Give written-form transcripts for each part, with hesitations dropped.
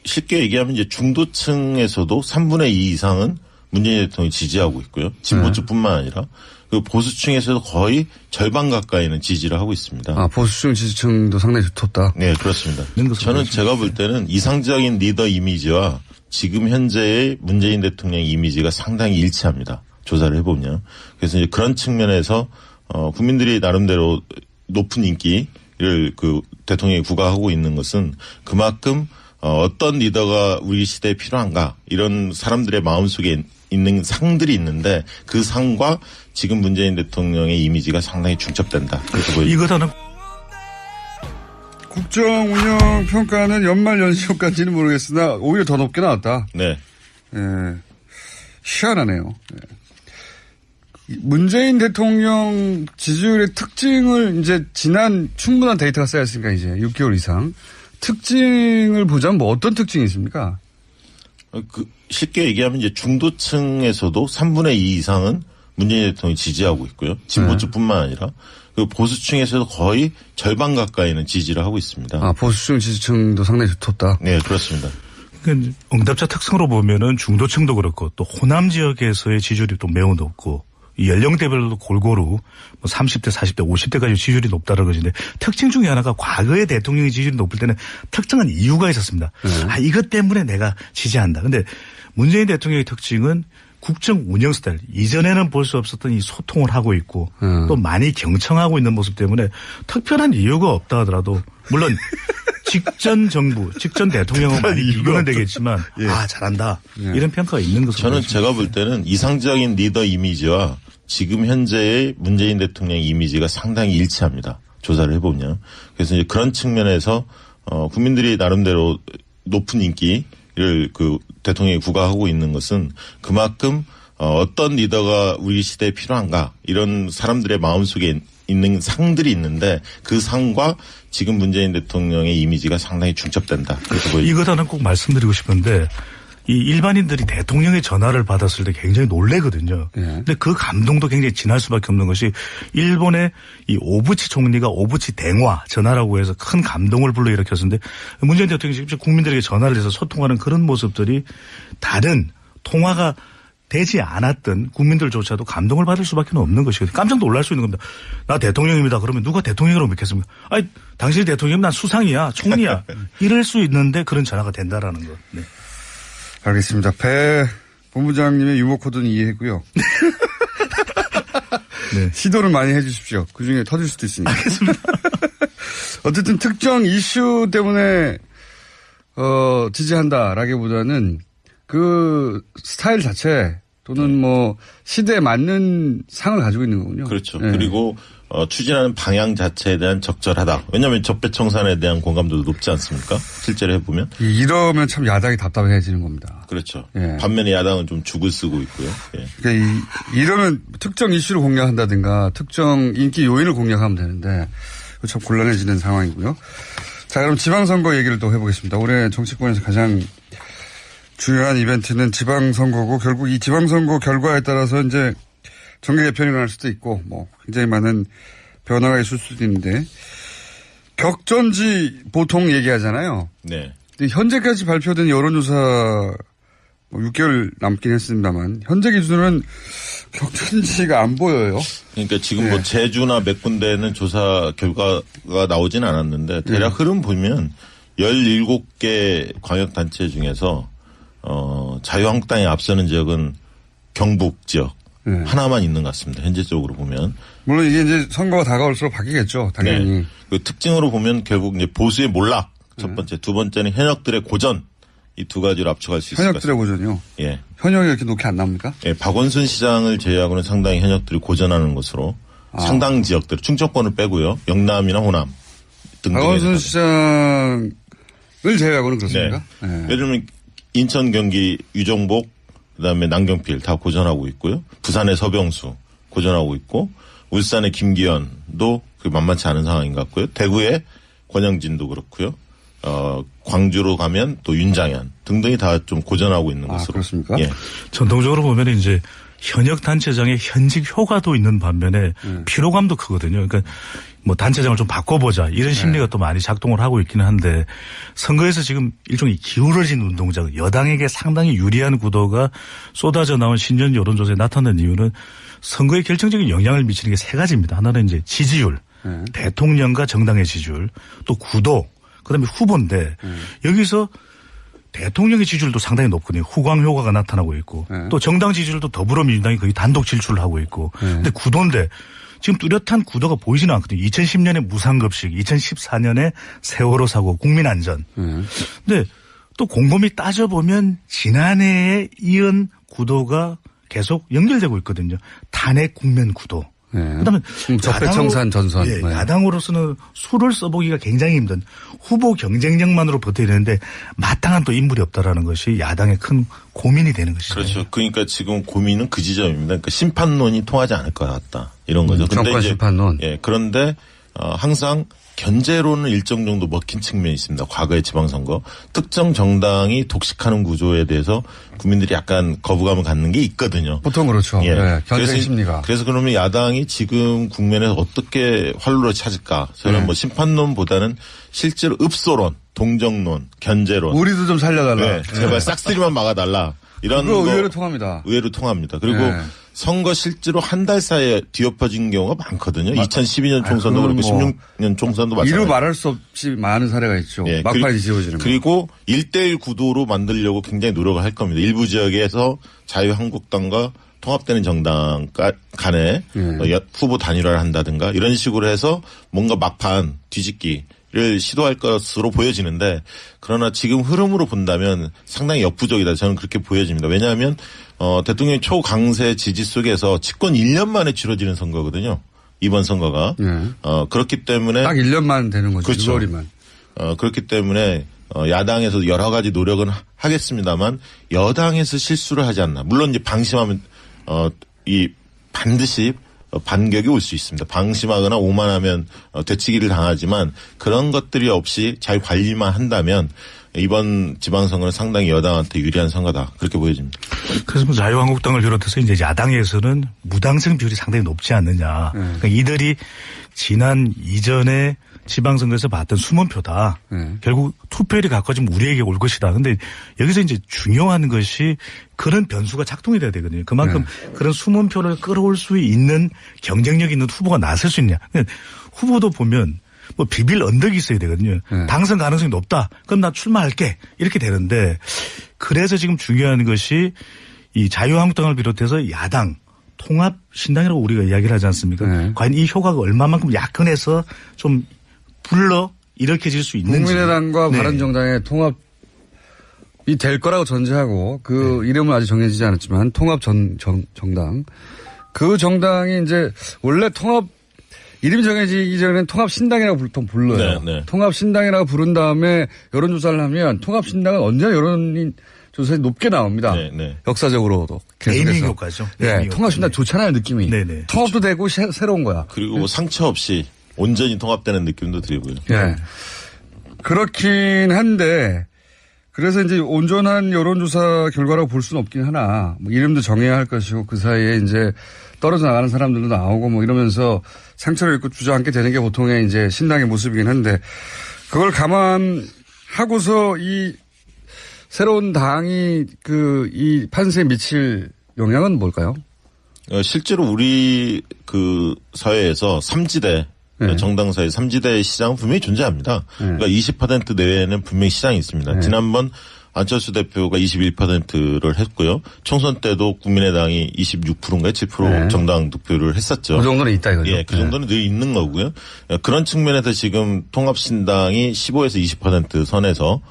쉽게 얘기하면 이제 중도층에서도 3분의 2 이상은 문재인 대통령이 지지하고 있고요. 진보층뿐만 아니라 그 보수층에서도 거의 절반 가까이는 지지를 하고 있습니다. 아, 보수층 지지층도 상당히 두텁다. 네, 그렇습니다. 저는 제가 볼 때는 이상적인 리더 이미지와 지금 현재의 문재인 대통령 이미지가 상당히 일치합니다. 조사를 해보면. 그래서 이제 그런 측면에서 국민들이 나름대로 높은 인기를 그 대통령이 구가하고 있는 것은 그만큼 어떤 리더가 우리 시대에 필요한가 이런 사람들의 마음속에 있는 상들이 있는데 그 상과 지금 문재인 대통령의 이미지가 상당히 중첩된다. 그렇게 보입니다. 이거다는 국정 운영 평가는 연말 연시효까지는 모르겠으나 오히려 더 높게 나왔다. 네. 예. 희한하네요. 예. 문재인 대통령 지지율의 특징을 이제 지난 충분한 데이터가 쌓였으니까 이제 6개월 이상 특징을 보자면 뭐 어떤 특징이 있습니까? 쉽게 얘기하면 이제 중도층에서도 3분의 2 이상은 문재인 대통령이 지지하고 있고요. 진보층뿐만 아니라 그 보수층에서도 거의 절반 가까이는 지지를 하고 있습니다. 아, 보수층 지지층도 상당히 두텁다. 네, 그렇습니다. 그러니까 응답자 특성으로 보면은 중도층도 그렇고 또 호남 지역에서의 지지율이 또 매우 높고 이 연령대별로 골고루 뭐 30대, 40대, 50대까지 지지율이 높다는 것인데 특징 중에 하나가 과거에 대통령의 지지율이 높을 때는 특정한 이유가 있었습니다. 아, 이것 때문에 내가 지지한다. 근데 문재인 대통령의 특징은 국정 운영 스타일. 이전에는 볼 수 없었던 이 소통을 하고 있고 또 많이 경청하고 있는 모습 때문에 특별한 이유가 없다 하더라도 물론 직전 정부, 직전 대통령은 많이 비교는 되겠지만 예. 아 잘한다. 예. 이런 평가가 있는 것으로 저는 제가 볼 때는 이상적인 리더 이미지와 지금 현재의 문재인 대통령 이미지가 상당히 일치합니다. 조사를 해보면. 그래서 이제 그런 측면에서 국민들이 나름대로 높은 인기를 그 대통령이 구가하고 있는 것은 그만큼 어떤 리더가 우리 시대에 필요한가 이런 사람들의 마음속에 있는 상들이 있는데 그 상과 지금 문재인 대통령의 이미지가 상당히 중첩된다. 그렇게 보입니다. 이거다는 꼭 말씀드리고 싶은데 이 일반인들이 대통령의 전화를 받았을 때 굉장히 놀래거든요. 근데 그 감동도 굉장히 진할 수밖에 없는 것이 일본의 이 오부치 총리가 오부치 대화 전화라고 해서 큰 감동을 불러일으켰는데 문재인 대통령이 직접 국민들에게 전화를 해서 소통하는 그런 모습들이 다른 통화가 되지 않았던 국민들조차도 감동을 받을 수밖에 없는 것이거든요. 깜짝 놀랄 수 있는 겁니다. 나 대통령입니다. 그러면 누가 대통령이라고 믿겠습니까? 아니 당신이 대통령이면 난 수상이야. 총리야. 이럴 수 있는데 그런 전화가 된다라는 거. 네. 알겠습니다. 배 본부장님의 유머 코드는 이해했고요. 네. 시도를 많이 해 주십시오. 그중에 터질 수도 있으니까. 알겠습니다. 어쨌든 특정 이슈 때문에 지지한다라기보다는 그 스타일 자체 또는 뭐 시대에 맞는 상을 가지고 있는 거군요. 그렇죠. 네. 그리고 추진하는 방향 자체에 대한 적절하다. 왜냐하면 적폐청산에 대한 공감도도 높지 않습니까? 실제로 해보면. 이러면 참 야당이 답답해지는 겁니다. 그렇죠. 예. 반면에 야당은 좀 죽을 쓰고 있고요. 예. 그러니까 이러면 특정 이슈를 공략한다든가 특정 인기 요인을 공략하면 되는데 참 곤란해지는 상황이고요. 자, 그럼 지방선거 얘기를 또 해보겠습니다. 올해 정치권에서 가장 중요한 이벤트는 지방선거고 결국 이 지방선거 결과에 따라서 이제 정계 개편이 일어날 수도 있고 뭐 굉장히 많은 변화가 있을 수도 있는데 격전지 보통 얘기하잖아요. 네. 근데 현재까지 발표된 여론조사 뭐 6개월 남긴 했습니다만 현재 기준으로는 격전지가 안 보여요. 그러니까 지금 뭐 제주나 몇 군데는 조사 결과가 나오진 않았는데 대략 흐름 보면 17개 광역단체 중에서 자유한국당이 앞서는 지역은 경북 지역 하나만 있는 것 같습니다. 현재적으로 보면. 물론 이게 이제 선거가 다가올수록 바뀌겠죠. 당연히. 네. 그 특징으로 보면 결국 이제 보수의 몰락 첫 번째, 두 번째는 현역들의 고전 이 두 가지로 합쳐갈 수 있을 것 같습니다. 현역들의 고전이요? 예. 현역이 이렇게 높게 안 나옵니까? 예. 박원순 시장을 제외하고는 상당히 현역들이 고전하는 것으로 상당 지역들 충청권을 빼고요. 영남이나 호남 등등. 박원순 시장을 제외하고는 그렇습니까? 네. 네. 예를 들면 인천, 경기, 유정복, 그다음에 남경필 다 고전하고 있고요. 부산의 서병수 고전하고 있고 울산의 김기현도 만만치 않은 상황인 것 같고요. 대구의 권영진도 그렇고요. 광주로 가면 또 윤장현 등등이 다 좀 고전하고 있는 것으로. 그렇습니까? 예. 전통적으로 보면 이제 현역 단체장의 현직 효과도 있는 반면에 피로감도 크거든요. 그러니까 뭐 단체장을 좀 바꿔보자 이런 심리가 또 많이 작동을 하고 있기는 한데 선거에서 지금 일종의 기울어진 운동장 여당에게 상당히 유리한 구도가 쏟아져 나온 신년 여론조사에 나타난 이유는 선거에 결정적인 영향을 미치는 게 세 가지입니다. 하나는 이제 지지율, 대통령과 정당의 지지율, 또 구도, 그다음에 후보인데 여기서 대통령의 지지율도 상당히 높거든요. 후광 효과가 나타나고 있고 또 정당 지지율도 더불어민주당이 거의 단독 질주를 하고 있고 근데 구도인데 지금 뚜렷한 구도가 보이지는 않거든요. 2010년에 무상급식, 2014년에 세월호 사고, 국민안전. 근데 또 곰곰이 따져보면 지난해에 이은 구도가 계속 연결되고 있거든요. 탄핵 국면 구도. 그다음에 적폐청산 전선. 예, 야당으로서는 수를 써보기가 굉장히 힘든 후보 경쟁력만으로 버텨야 되는데 마땅한 또 인물이 없다라는 것이 야당의 큰 고민이 되는 것이죠. 그렇죠. 그러니까 지금 고민은 그 지점입니다. 그러니까 심판론이 통하지 않을 것 같다. 이런 거죠. 정권 심판론. 예, 그런데 항상 견제로는 일정 정도 먹힌 측면이 있습니다. 과거의 지방선거. 특정 정당이 독식하는 구조에 대해서 국민들이 약간 거부감을 갖는 게 있거든요. 보통 그렇죠. 예. 네, 견제 심리가. 그래서 그러면 야당이 지금 국면에서 어떻게 활로를 찾을까? 저는 뭐 심판론보다는 실제로 읍소론, 동정론, 견제론. 우리도 좀 살려달라. 네, 제발 싹쓸이만 막아달라. 이런 그거 거 의외로 통합니다. 의외로 통합니다. 그리고 선거 실제로 한 달 사이에 뒤엎어진 경우가 많거든요. 2012년 총선도 그렇고 16년 총선도 마찬가지로. 이루 말할 수 없이 많은 사례가 있죠. 예, 막판이 지워지는 거. 그리고 1대1 구도로 만들려고 굉장히 노력을 할 겁니다. 일부 지역에서 자유한국당과 통합되는 정당 간에 후보 단일화를 한다든가 이런 식으로 해서 뭔가 막판 뒤집기를 시도할 것으로 보여지는데 그러나 지금 흐름으로 본다면 상당히 역부족이다. 저는 그렇게 보여집니다. 왜냐하면 대통령의 초강세 지지 속에서 집권 1년 만에 치러지는 선거거든요. 이번 선거가. 그렇기 때문에. 딱 1년만 되는 거죠. 그렇죠. 6월이면. 그렇기 때문에 야당에서 여러 가지 노력은 하겠습니다만 여당에서 실수를 하지 않나. 물론 이제 방심하면 반드시 반격이 올 수 있습니다. 방심하거나 오만하면 되치기를 당하지만 그런 것들이 없이 잘 관리만 한다면 이번 지방선거는 상당히 여당한테 유리한 선거다. 그렇게 보여집니다. 그래서 뭐 자유한국당을 비롯해서 이제 야당에서는 무당성 비율이 상당히 높지 않느냐. 그러니까 이들이 지난 이전에 지방선거에서 봤던 숨은 표다. 결국 투표율이 가까워지면 우리에게 올 것이다. 근데 여기서 이제 중요한 것이 그런 변수가 작동이 돼야 되거든요. 그만큼 그런 숨은 표를 끌어올 수 있는 경쟁력 있는 후보가 나설 수 있냐. 후보도 보면 뭐 비빌 언덕이 있어야 되거든요. 당선 가능성이 높다. 그럼 나 출마할게. 이렇게 되는데 그래서 지금 중요한 것이 이 자유한국당을 비롯해서 야당 통합 신당이라고 우리가 이야기를 하지 않습니까? 과연 이 효과가 얼마만큼 야근해서 좀 불러 일으켜질 수 있는지. 국민의당과 바른정당의 통합이 될 거라고 전제하고 그 이름은 아직 정해지지 않았지만 통합 정당. 그 정당이 이제 원래 통합 이름이 정해지기 전에는 통합신당이라고 보통 불러요. 네. 통합신당이라고 부른 다음에 여론조사를 하면 통합신당은 언제나 여론조사에 높게 나옵니다. 네. 역사적으로도. 네이밍 효과죠. 네. 통합신당 좋잖아요, 느낌이. 네네. 통합도 되고 새로운 거야. 그리고 뭐 상처 없이 온전히 통합되는 느낌도 들고요. 네. 그렇긴 한데 그래서 이제 온전한 여론조사 결과라고 볼 수는 없긴 하나 뭐 이름도 정해야 할 것이고 그 사이에 이제 떨어져 나가는 사람들도 나오고 뭐 이러면서 상처를 입고 주저앉게 되는 게 보통의 이제 신당의 모습이긴 한데 그걸 감안하고서 이 새로운 당이 이 판세에 미칠 영향은 뭘까요? 실제로 우리 그 사회에서 3지대 정당 사회 3지대 시장은 분명히 존재합니다. 그러니까 20% 내외에는 분명히 시장이 있습니다. 지난번 안철수 대표가 21%를 했고요. 총선 때도 국민의당이 26%인가요? 7% 정당 득표를 했었죠. 그 정도는 있다 이거죠. 예, 그 정도는 늘 있는 거고요. 그런 측면에서 지금 통합신당이 15에서 20% 선에서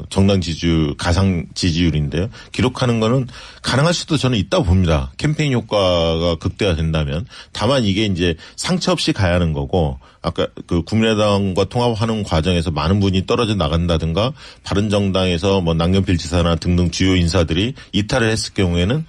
정당 지지율, 가상 지지율인데요. 기록하는 거는 가능할 수도 저는 있다고 봅니다. 캠페인 효과가 극대화된다면. 다만 이게 이제 상처 없이 가야 하는 거고, 아까 그 국민의당과 통합하는 과정에서 많은 분이 떨어져 나간다든가, 바른정당에서 뭐 남경필 지사나 등등 주요 인사들이 이탈을 했을 경우에는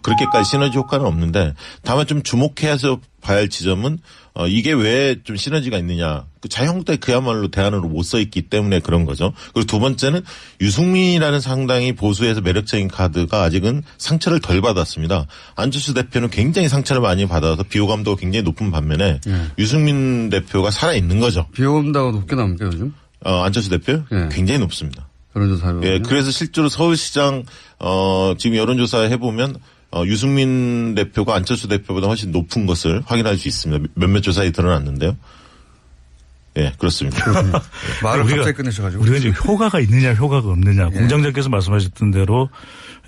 그렇게까지 시너지 효과는 없는데 다만 좀 주목해서 봐야 할 지점은 이게 왜 좀 시너지가 있느냐. 그 자유한국당이 그야말로 대안으로 못 써 있기 때문에 그런 거죠. 그리고 두 번째는 유승민이라는 상당히 보수에서 매력적인 카드가 아직은 상처를 덜 받았습니다. 안철수 대표는 굉장히 상처를 많이 받아서 비호감도가 굉장히 높은 반면에 유승민 대표가 살아있는 거죠. 비호감도가 높게 나옵니까 요즘? 안철수 대표? 굉장히 높습니다. 여론조사 해보면. 예, 그래서 실제로 서울시장 지금 여론조사 해보면 유승민 대표가 안철수 대표보다 훨씬 높은 것을 확인할 수 있습니다. 몇몇 조사에 드러났는데요. 예, 그렇습니다. 말을 갑자기 끝내셔가지고. 우리가 이제 효과가 있느냐 효과가 없느냐. 공장장께서 말씀하셨던 대로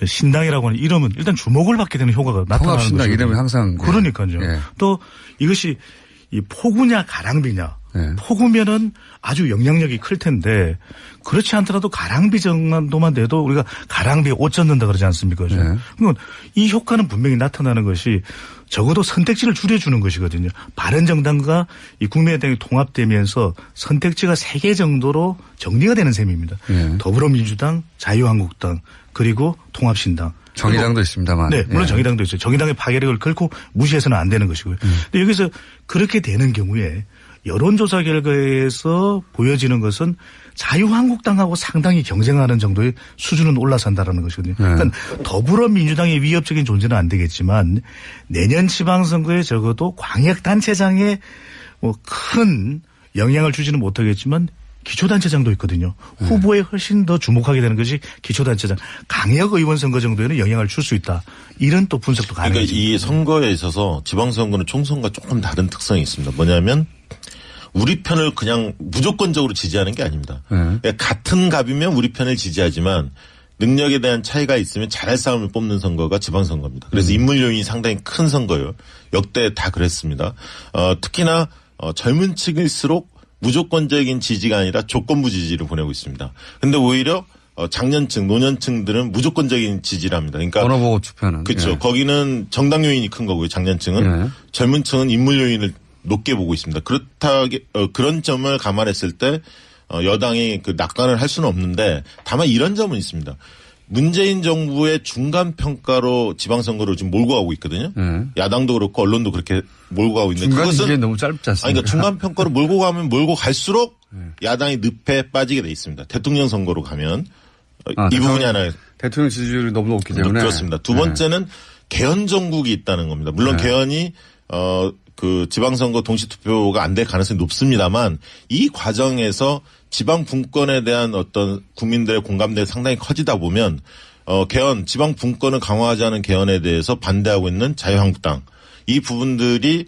신당이라고 하는 이름은 일단 주목을 받게 되는 효과가 나타나는 거죠. 통합신당 이름이 항상. 그러니까요. 예. 또 이것이 이 폭우냐 가랑비냐. 네. 폭우면은 아주 영향력이 클 텐데 그렇지 않더라도 가랑비 정도만 돼도 우리가 가랑비에 옷 젖는다 그러지 않습니까? 네. 그러면 이 효과는 분명히 나타나는 것이 적어도 선택지를 줄여주는 것이거든요. 바른정당과 이 국민의당이 통합되면서 선택지가 3개 정도로 정리가 되는 셈입니다. 네. 더불어민주당, 자유한국당 그리고 통합신당. 정의당도 있습니다만. 네, 물론 예. 정의당도 있어요. 정의당의 파괴력을 결코 무시해서는 안 되는 것이고요. 근데 여기서 그렇게 되는 경우에 여론조사 결과에서 보여지는 것은 자유한국당하고 상당히 경쟁하는 정도의 수준은 올라선다라는 것이거든요. 그러니까 더불어민주당의 위협적인 존재는 안 되겠지만 내년 지방선거에 적어도 광역단체장에 뭐 큰 영향을 주지는 못하겠지만 기초단체장도 있거든요. 후보에 훨씬 더 주목하게 되는 것이 기초단체장. 강역의원 선거 정도에는 영향을 줄 수 있다. 이런 또 분석도 가능해요. 그러니까 이 선거에 있어서 지방선거는 총선과 조금 다른 특성이 있습니다. 뭐냐면 우리 편을 그냥 무조건적으로 지지하는 게 아닙니다. 그러니까 같은 값이면 우리 편을 지지하지만 능력에 대한 차이가 있으면 잘할 사람을 뽑는 선거가 지방선거입니다. 그래서 인물 요인이 상당히 큰 선거예요. 역대 다 그랬습니다. 특히나 젊은 층일수록 무조건적인 지지가 아니라 조건부 지지를 보내고 있습니다. 근데 오히려 장년층, 노년층들은 무조건적인 지지를 합니다. 그러니까 번호 보고 투표하는. 그렇죠. 예. 거기는 정당 요인이 큰 거고요. 장년층은 젊은 층은 인물 요인을 높게 보고 있습니다. 그런 점을 감안했을 때 여당이 그 낙관을 할 수는 없는데 다만 이런 점은 있습니다. 문재인 정부의 중간 평가로 지방선거를 지금 몰고 가고 있거든요. 야당도 그렇고 언론도 그렇게 몰고 가고 있는데 중간 그것은 기간 너무 짧지 않습니까? 그러니까 중간 평가로 몰고 가면 몰고 갈수록 야당이 늪에 빠지게 돼 있습니다. 대통령 선거로 가면 이 부분이 하나 대통령 지지율이 너무 높기 때문에. 그렇습니다. 두 번째는 개헌 정국이 있다는 겁니다. 물론 개헌이 그 지방선거 동시투표가 안 될 가능성이 높습니다만 이 과정에서 지방 분권에 대한 어떤 국민들의 공감대가 상당히 커지다 보면 개헌 지방 분권을 강화하지 않은 개헌에 대해서 반대하고 있는 자유한국당 이 부분들이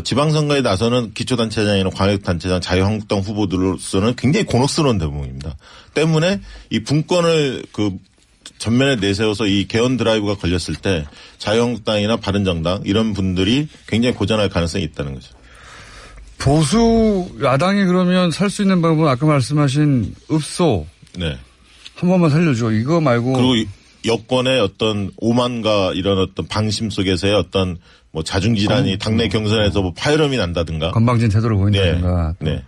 지방선거에 나서는 기초단체장이나 광역단체장 자유한국당 후보들로서는 굉장히 곤혹스러운 대목입니다. 때문에 이 분권을 그 전면에 내세워서 이 개헌 드라이브가 걸렸을 때 자유한국당이나 바른정당 이런 분들이 굉장히 고전할 가능성이 있다는 거죠. 보수 야당이 그러면 살 수 있는 방법은 아까 말씀하신 읍소. 네. 한 번만 살려줘. 이거 말고. 그리고 여권의 어떤 오만과 이런 어떤 방심 속에서의 어떤 뭐 자중질환이 당내 경선에서 뭐 파열음이 난다든가. 건방진 태도를 보인다든가. 네.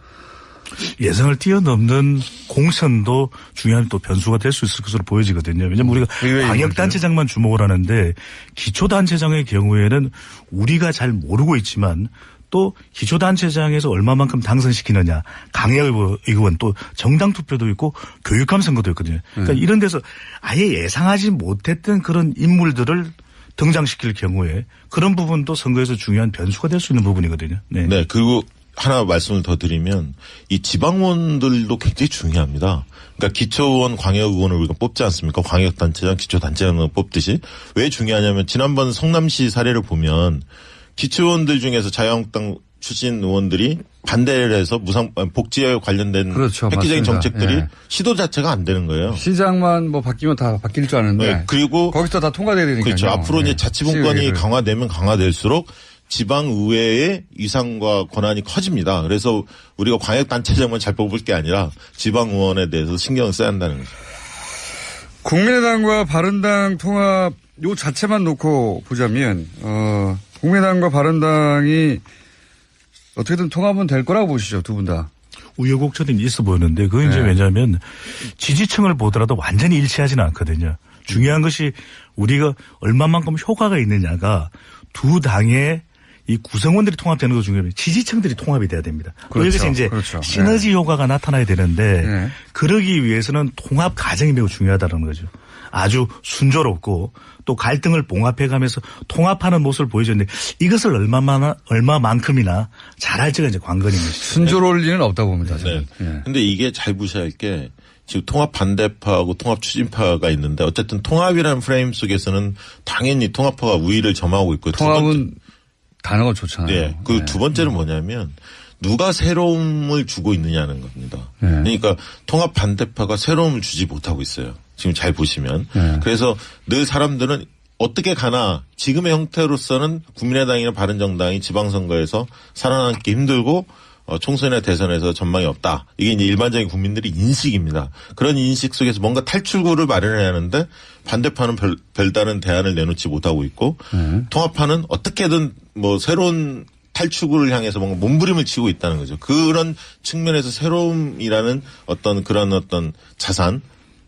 예상을 뛰어넘는 공천도 중요한 또 변수가 될 수 있을 것으로 보여지거든요. 왜냐하면 우리가 광역단체장만 주목을 하는데 기초단체장의 경우에는 우리가 잘 모르고 있지만 또 기초단체장에서 얼마만큼 당선시키느냐. 강역의원 또 정당 투표도 있고 교육감 선거도 있거든요. 그러니까 이런 데서 아예 예상하지 못했던 그런 인물들을 등장시킬 경우에 그런 부분도 선거에서 중요한 변수가 될 수 있는 부분이거든요. 네. 네. 그리고 하나 말씀을 더 드리면 이 지방의원들도 굉장히 중요합니다. 그러니까 기초의원, 광역의원을 우리가 뽑지 않습니까? 광역단체장, 기초단체장을 뽑듯이. 왜 중요하냐면 지난번 성남시 사례를 보면 기초의원들 중에서 자유한국당 출신 의원들이 반대를 해서 복지에 관련된 그렇죠, 획기적인 맞습니다. 정책들이 예. 시도 자체가 안 되는 거예요. 시장만 뭐 바뀌면 다 바뀔 줄 아는데. 네. 그리고 거기서 다 통과돼야 되니까요. 그렇죠. 앞으로 이제 자치분권이 시의회를. 강화되면 강화될수록 지방의회의 위상과 권한이 커집니다. 그래서 우리가 광역단체장만 잘 뽑을 게 아니라 지방의원에 대해서 신경을 써야 한다는 거죠. 국민의당과 바른당 통합 요 자체만 놓고 보자면 국민의당과 바른당이 어떻게든 통합은 될 거라고 보시죠, 두 분 다. 우여곡절이 있어 보이는데 그건 이제 왜냐하면 지지층을 보더라도 완전히 일치하지는 않거든요. 중요한 것이 우리가 얼마만큼 효과가 있느냐가 두 당의 이 구성원들이 통합되는 것도 중요해요. 지지층들이 통합이 돼야 됩니다. 그렇죠. 여기서 이제 그렇죠. 시너지 네. 효과가 나타나야 되는데 네. 그러기 위해서는 통합 과정이 매우 중요하다는 거죠. 아주 순조롭고 또 갈등을 봉합해가면서 통합하는 모습을 보여줬는데 이것을 얼마만큼이나 잘할지가 이제 관건인 것이죠. 순조로울 리는 없다고 봅니다. 네. 저는. 예. 근데 이게 잘 보셔야 할 게 지금 통합 반대파하고 통합 추진파가 있는데 어쨌든 통합이라는 프레임 속에서는 당연히 통합파가 우위를 점하고 있고 통합은 단어가 좋잖아요. 네. 그 두 번째는 뭐냐면 누가 새로움을 주고 있느냐는 겁니다. 네. 그러니까 통합 반대파가 새로움을 주지 못하고 있어요. 지금 잘 보시면. 네. 그래서 늘 사람들은 어떻게 가나 지금의 형태로서는 국민의당이나 바른정당이 지방선거에서 살아남기 힘들고 총선이나 대선에서 전망이 없다. 이게 이제 일반적인 국민들의 인식입니다. 그런 인식 속에서 뭔가 탈출구를 마련해야 하는데 반대파는 별다른 대안을 내놓지 못하고 있고 통합파는 어떻게든 뭐 새로운 탈출구를 향해서 뭔가 몸부림을 치고 있다는 거죠. 그런 측면에서 새로움이라는 그런 자산,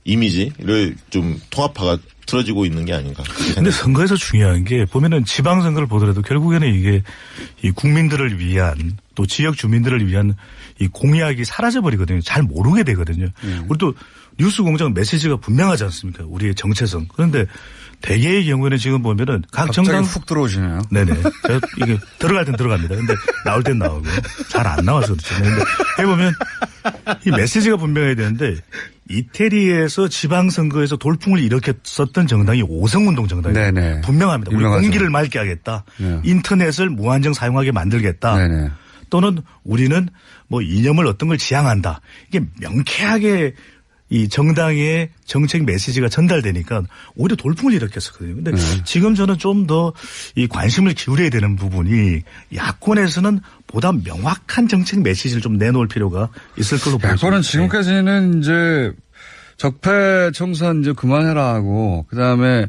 이미지를 좀 통합파가 틀어지고 있는 게 아닌가. 근데 선거에서 중요한 게 보면은 지방선거를 보더라도 결국에는 이게 이 국민들을 위한 또 지역 주민들을 위한 이 공약이 사라져버리거든요. 잘 모르게 되거든요. 우리 또 뉴스공장 메시지가 분명하지 않습니까? 우리의 정체성. 그런데 대개의 경우에는 지금 보면은 각 정당 훅 들어오시네요. 네네. 제가 이게 들어갈 땐 들어갑니다. 근데 나올 땐 나오고 잘 안 나와서 그렇죠. 근데 해보면 이 메시지가 분명해야 되는데 이태리에서 지방선거에서 돌풍을 일으켰었던 정당이 오성운동 정당이에요. 네네. 분명합니다. 우리 유명하죠. 공기를 맑게 하겠다. 네. 인터넷을 무한정 사용하게 만들겠다. 네네. 또는 우리는 뭐 이념을 어떤 걸 지향한다. 이게 명쾌하게 이 정당의 정책 메시지가 전달되니까 오히려 돌풍을 일으켰었거든요. 근데 지금 저는 좀 더 이 관심을 기울여야 되는 부분이 야권에서는 보다 명확한 정책 메시지를 좀 내놓을 필요가 있을 걸로 보입니다. 야권은 지금까지는 이제 적폐청산 이제 그만해라 하고 그다음에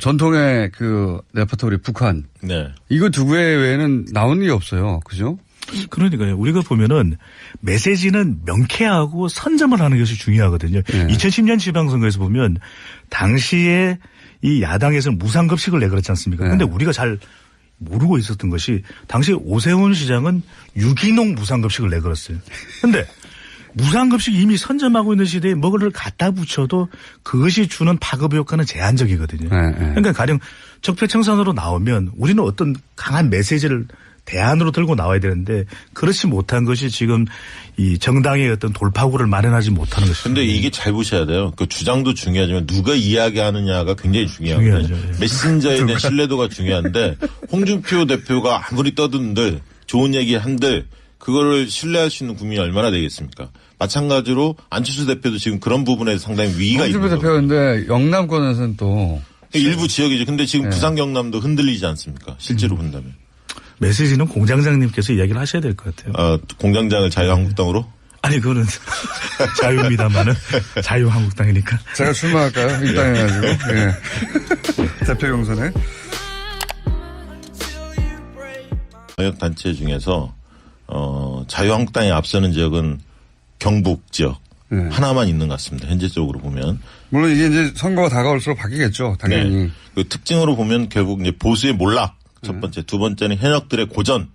전통의 그 레퍼토리 북한. 네. 이거 두 개 외에는 나온 게 없어요. 그죠? 그러니까요. 우리가 보면은 메시지는 명쾌하고 선점을 하는 것이 중요하거든요. 네. 2010년 지방선거에서 보면 당시에 이 야당에서는 무상급식을 내걸었지 않습니까? 그런데 네. 우리가 잘 모르고 있었던 것이 당시 오세훈 시장은 유기농 무상급식을 내걸었어요. 그런데 무상급식 이미 선점하고 있는 시대에 뭐를 갖다 붙여도 그것이 주는 파급 효과는 제한적이거든요. 네, 네. 그러니까 가령 적폐청산으로 나오면 우리는 어떤 강한 메시지를 대안으로 들고 나와야 되는데 그렇지 못한 것이 지금 이 정당의 어떤 돌파구를 마련하지 못하는 것입니다. 근데 이게 잘 보셔야 돼요. 그 주장도 중요하지만 누가 이야기하느냐가 굉장히 중요하거든요. 중요하죠. 예. 메신저에 대한 신뢰도가 중요한데 홍준표 대표가 아무리 떠든들 좋은 얘기 한들 그거를 신뢰할 수 있는 국민이 얼마나 되겠습니까? 마찬가지로 안철수 대표도 지금 그런 부분에서 상당히 위기가 있는 홍준표 거예요. 대표인데 영남권에서는 또 일부 지역이죠. 근데 지금 네. 부산 경남도 흔들리지 않습니까? 실제로 본다면. 메시지는 공장장님께서 이야기를 하셔야 될 것 같아요. 공장장을 자유한국당으로? 아니 그거는 자유입니다만은 자유한국당이니까. 제가 출마할까요? 입당해가지고. 예. 대표 경선에. 단체 중에서 자유한국당이 앞서는 지역은 경북 지역 네. 하나만 있는 것 같습니다. 현재적으로 보면. 물론 이게 이제 선거가 다가올수록 바뀌겠죠. 당연히. 네. 그 특징으로 보면 결국 이제 보수의 몰락 첫 번째, 두 번째는 현역들의 고전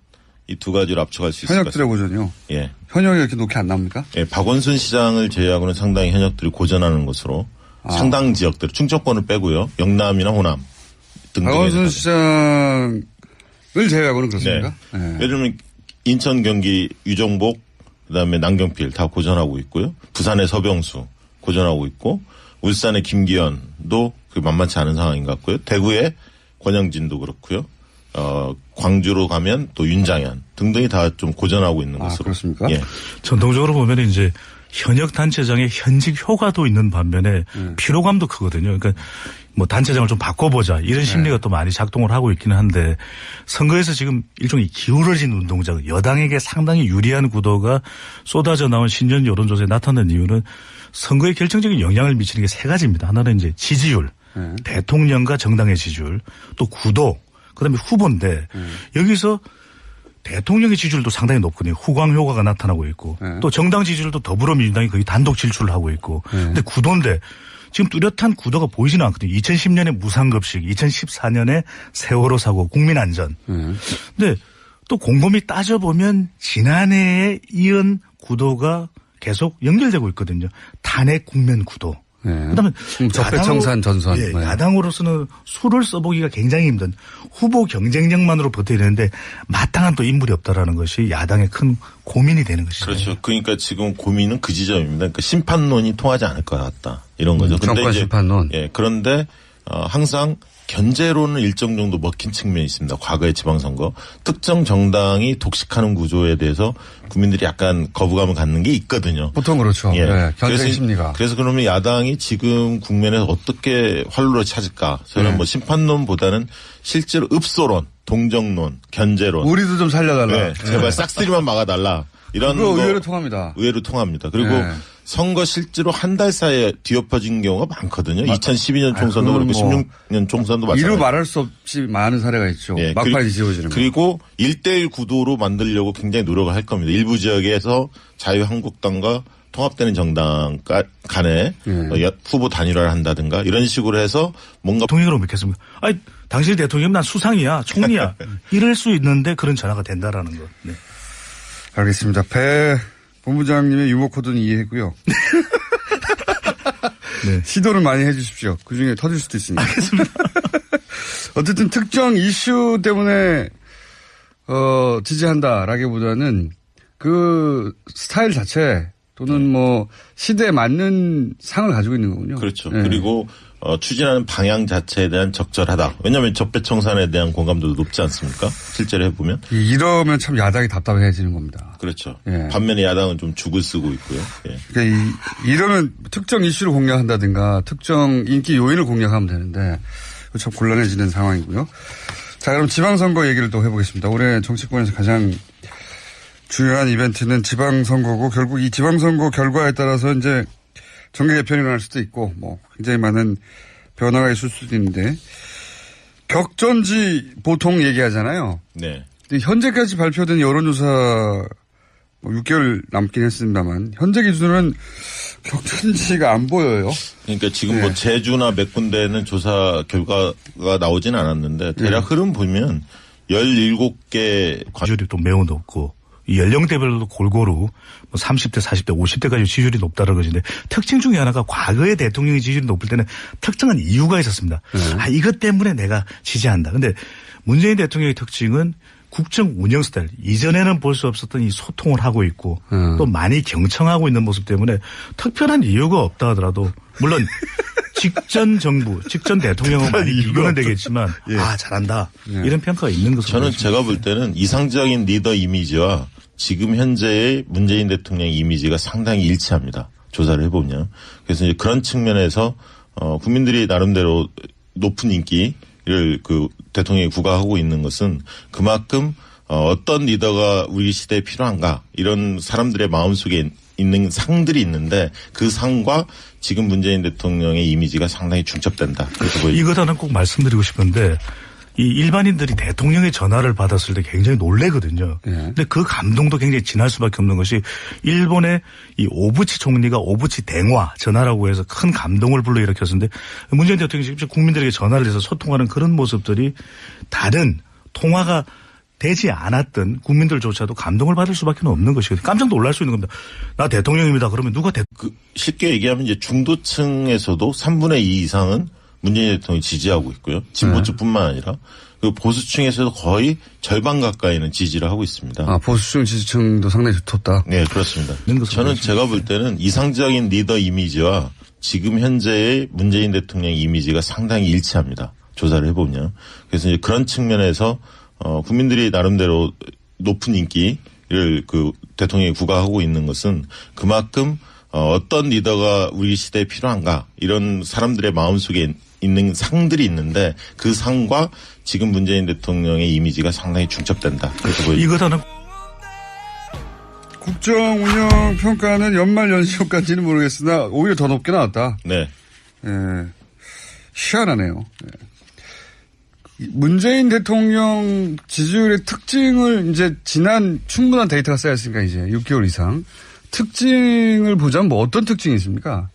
이 두 가지로 압축할 수 있을 것 현역들의 같습니다. 고전이요. 예. 현역이 이렇게 높게 안 납니까? 예, 박원순 시장을 제외하고는 상당히 현역들이 고전하는 것으로 상당 지역들 충청권을 빼고요. 영남이나 호남 등등에 박원순 시장을 제외하고는 그렇습니까? 네. 네. 예를 들면 인천, 경기, 유정복, 그다음에 남경필 다 고전하고 있고요. 부산의 서병수 고전하고 있고 울산의 김기현도 그 만만치 않은 상황인 것 같고요. 대구의 권영진도 그렇고요. 광주로 가면 또 윤장현 등등이 다 좀 고전하고 있는 것으로. 그렇습니까? 예. 전통적으로 보면 이제 현역 단체장의 현직 효과도 있는 반면에 피로감도 크거든요. 그러니까 뭐 단체장을 좀 바꿔보자 이런 심리가 또 많이 작동을 하고 있기는 한데 선거에서 지금 일종의 기울어진 운동장 여당에게 상당히 유리한 구도가 쏟아져 나온 신년 여론조사에 나타난 이유는 선거에 결정적인 영향을 미치는 게 세 가지입니다. 하나는 이제 지지율, 대통령과 정당의 지지율, 또 구도, 그다음에 후보인데 여기서 대통령의 지지율도 상당히 높거든요. 후광 효과가 나타나고 있고 또 정당 지지율도 더불어민주당이 거의 단독 질주를 하고 있고 근데 구도인데 지금 뚜렷한 구도가 보이지는 않거든요. 2010년에 무상급식, 2014년에 세월호 사고, 국민안전. 근데 또 곰곰이 따져보면 지난해에 이은 구도가 계속 연결되고 있거든요. 탄핵 국면 구도. 네. 그다음에 적폐청산 전선. 예, 야당으로서는 수를 써보기가 굉장히 힘든 후보 경쟁력만으로 버텨야 되는데 마땅한 또 인물이 없다라는 것이 야당의 큰 고민이 되는 것이죠. 그렇죠. 그러니까 지금 고민은 그 지점입니다. 그러니까 심판론이 통하지 않을 것 같다. 이런 거죠. 정권 심판론. 예, 그런데 항상 견제로는 일정 정도 먹힌 측면이 있습니다. 과거의 지방선거. 특정 정당이 독식하는 구조에 대해서 국민들이 약간 거부감을 갖는 게 있거든요. 보통 그렇죠. 예. 네, 견제 심리가. 그래서 그러면 야당이 지금 국면에서 어떻게 활로를 찾을까? 저는 뭐 심판론보다는 실제로 읍소론, 동정론, 견제론. 우리도 좀 살려달라. 네, 제발 싹쓸이만 막아달라. 이런 그거 거 의외로 통합니다. 의외로 통합니다. 그리고 네. 선거 실제로 한 달 사이에 뒤엎어진 경우가 많거든요. 2012년 총선도 그렇고 16년 총선도 마찬가지로. 이루 말할 수 없이 많은 사례가 있죠. 예, 막판에 뒤집어지는 거. 그리고 1대1 구도로 만들려고 굉장히 노력을 할 겁니다. 일부 지역에서 자유한국당과 통합되는 정당 간에 후보 단일화를 한다든가 이런 식으로 해서 뭔가 대통령으로 믿겠습니다. 아니, 당신 대통령은 난 수상이야, 총리야. 이럴 수 있는데 그런 전화가 된다라는 것. 네. 알겠습니다. 배 본부장님의 유머 코드는 이해했고요. 네. 시도를 많이 해 주십시오. 그중에 터질 수도 있으니까. 알겠습니다. 어쨌든 특정 이슈 때문에 지지한다라기보다는 그 스타일 자체 또는 뭐 시대에 맞는 상을 가지고 있는 거군요. 그렇죠. 네. 그리고 추진하는 방향 자체에 대한 적절하다. 왜냐하면 적폐청산에 대한 공감도도 높지 않습니까? 실제로 해보면. 이러면 참 야당이 답답해지는 겁니다. 그렇죠. 예. 반면에 야당은 좀 죽을 쓰고 있고요. 예. 그러니까 이러면 특정 이슈를 공략한다든가 특정 인기 요인을 공략하면 되는데 참 곤란해지는 상황이고요. 자, 그럼 지방선거 얘기를 또 해보겠습니다. 올해 정치권에서 가장 중요한 이벤트는 지방선거고 결국 이 지방선거 결과에 따라서 이제 정계 개편이 일어날 수도 있고 뭐 굉장히 많은 변화가 있을 수도 있는데 격전지 보통 얘기하잖아요. 네. 근데 현재까지 발표된 여론조사 뭐 6개월 남긴 했습니다만 현재 기준으로는 격전지가 안 보여요. 그러니까 지금 뭐 제주나 몇 군데는 조사 결과가 나오진 않았는데 대략 흐름 보면 17개 지지율이 또 매우 높고 이 연령대별로 골고루 뭐 30대, 40대, 50대까지 지지율이 높다는 것인데 특징 중에 하나가 과거의 대통령의 지지율이 높을 때는 특정한 이유가 있었습니다. 이것 때문에 내가 지지한다. 근데 문재인 대통령의 특징은 국정 운영 스타일. 이전에는 볼 수 없었던 이 소통을 하고 있고 또 많이 경청하고 있는 모습 때문에 특별한 이유가 없다 하더라도 물론 직전 정부, 직전 대통령은 많이 비교는 되겠지만 잘한다. 이런 평가가 있는 것으로 저는 보여집니다. 제가 볼 때는 이상적인 리더 이미지와 지금 현재의 문재인 대통령 이미지가 상당히 일치합니다. 조사를 해보면. 그래서 이제 그런 측면에서 국민들이 나름대로 높은 인기를 그 대통령이 구가하고 있는 것은 그만큼 어떤 리더가 우리 시대에 필요한가 이런 사람들의 마음속에 있는 상들이 있는데 그 상과 지금 문재인 대통령의 이미지가 상당히 중첩된다. 그래서 보입니다. 이것 하나 꼭 말씀드리고 싶은데 이 일반인들이 대통령의 전화를 받았을 때 굉장히 놀래거든요. 근데 그 감동도 굉장히 진할 수밖에 없는 것이 일본의 이 오부치 총리가 오부치 대화 전화라고 해서 큰 감동을 불러일으켰었는데 문재인 대통령이 직접 국민들에게 전화를 해서 소통하는 그런 모습들이 다른 통화가 되지 않았던 국민들조차도 감동을 받을 수밖에 없는 것이거든요. 깜짝 놀랄 수 있는 겁니다. 나 대통령입니다. 그러면 누가 쉽게 얘기하면 이제 중도층에서도 3분의 2 이상은 문재인 대통령이 지지하고 있고요. 진보층뿐만 아니라 그 보수층에서도 거의 절반 가까이는 지지를 하고 있습니다. 아, 보수층 지지층도 상당히 두텁다. 네, 그렇습니다. 저는 제가 볼 때는 이상적인 리더 이미지와 지금 현재의 문재인 대통령 이미지가 상당히 일치합니다. 조사를 해보면. 그래서 이제 그런 측면에서 국민들이 나름대로 높은 인기를 그 대통령이 구가하고 있는 것은 그만큼 어떤 리더가 우리 시대에 필요한가 이런 사람들의 마음속에 있는 상들이 있는데 그 상과 지금 문재인 대통령의 이미지가 상당히 중첩된다. 그래서 이것 하나 국정 운영 평가는 연말 연시효까지는 모르겠으나 오히려 더 높게 나왔다. 네. 예. 희한하네요. 예. 문재인 대통령 지지율의 특징을 이제 지난 충분한 데이터가 쌓였으니까 이제 6개월 이상 특징을 보자면 뭐 어떤 특징이 있습니까?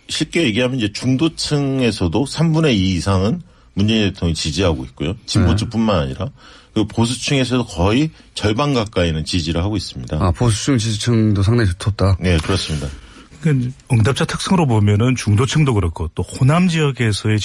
쉽게 얘기하면 이제 중도층에서도 3분의 2 이상은 문재인 대통령이 지지하고 있고요. 진보층뿐만 아니라 그 보수층에서도 거의 절반 가까이는 지지를 하고 있습니다. 아, 보수층 지지층도 상당히 두텁다. 네, 그렇습니다. 그러니까 응답자 특성으로 보면은 중도층도 그렇고 또 호남 지역에서의